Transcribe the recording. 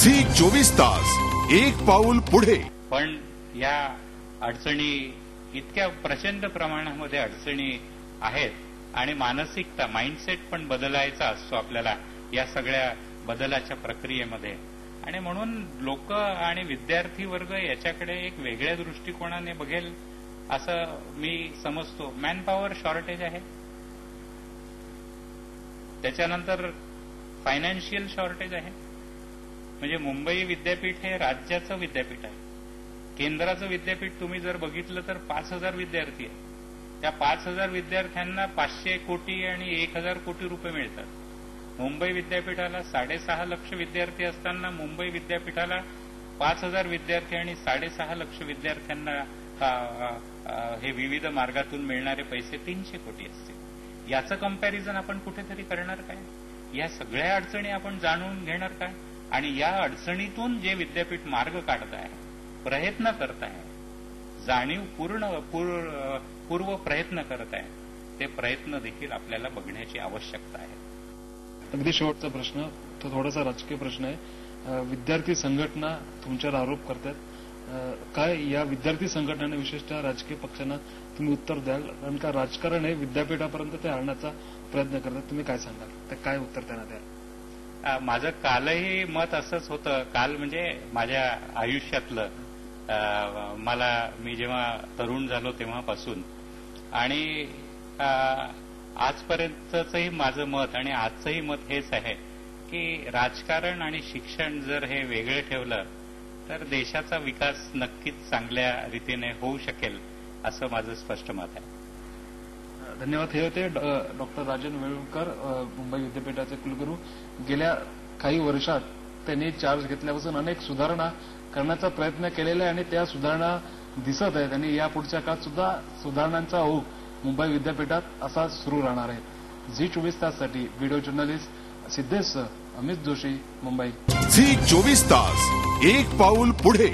Zee 24 तास एक पाऊल पुढे. पण या अडचणी इतक्या प्रचंड प्रमाणामध्ये अडचणी आहेत आणि मानसिकता माइंडसेट पण बदलायचा असतो आपल्याला या सगळ्या बदलाच्या प्रक्रियेमध्ये. आणि म्हणून लोक आणि विद्यार्थी वर्ग याच्याकडे एक वेगळ्या दृष्टिकोनाने बघेल असं मी समजतो. मॅनपॉवर शॉर्टेज आहे, त्याच्यानंतर फायनान्शियल शॉर्टेज आहे. म्हणजे मुंबई विद्यापीठ हे राज्याचं विद्यापीठ आहे. केंद्राचं विद्यापीठ तुम्ही जर बघितलं तर 5,000 विद्यार्थी आहेत. त्या 5,000 विद्यार्थ्यांना 500 कोटी आणि 1,000 कोटी रुपये मिळतात. मुंबई विद्यापीठाला 6.5 लक्ष विद्यार्थी असताना मुंबई विद्यापीठाला 5,000 विद्यार्थी आणि 6.5 लक्ष विद्यार्थ्यांना हे विविध मार्गातून मिळणारे पैसे 300 कोटी असतील. याचं कंपॅरिझन आपण कुठेतरी करणार काय? या सगळ्या अडचणी आपण जाणून घेणार काय? आणि या अडचणीतून जे विद्यापीठ मार्ग काढत आहे, प्रयत्न करत आहे, जाणीव पूर्व प्रयत्न करत आहे, ते प्रयत्न देखील आपल्याला बघण्याची आवश्यकता आहे. अगदी शेवटचा प्रश्न तो थोडासा राजकीय प्रश्न आहे. विद्यार्थी संघटना तुमच्यावर आरोप करतात. काय या विद्यार्थी संघटनांना विशेषतः राजकीय पक्षांना तुम्ही उत्तर द्याल? कारण का राजकारण हे विद्यापीठापर्यंत ते आणण्याचा प्रयत्न करतात. तुम्ही काय सांगाल? ते काय उत्तर त्यांना द्याल? माझं कालही मत असंच होतं. काल म्हणजे माझ्या आयुष्यातलं मी जेव्हा तरुण झालो तेव्हापासून आणि आजपर्यंतचंही माझं मत आणि आजचंही मत हेच आहे की राजकारण आणि शिक्षण जर हे वेगळे ठेवलं तर देशाचा विकास नक्कीच चांगल्या रीतीने होऊ शकेल, असं माझं स्पष्ट मत आहे. धन्यवाद. हे होते डॉक्टर राजन वेळुळकर, मुंबई विद्यापीठाचे कुलगुरू. गेल्या काही वर्षात त्यांनी चार्ज घेतल्यापासून अनेक सुधारणा करण्याचा प्रयत्न केलेला आहे आणि त्या सुधारणा दिसत आहेत आणि यापुढच्या काळात सुद्धा सुधारणांचा ओघ मुंबई विद्यापीठात असा सुरू राहणार आहे. झी 24 ताससाठी video journalist Siddhesh Amit Joshi, Mumbai. Zee 24 तास एक पाऊल पुढे.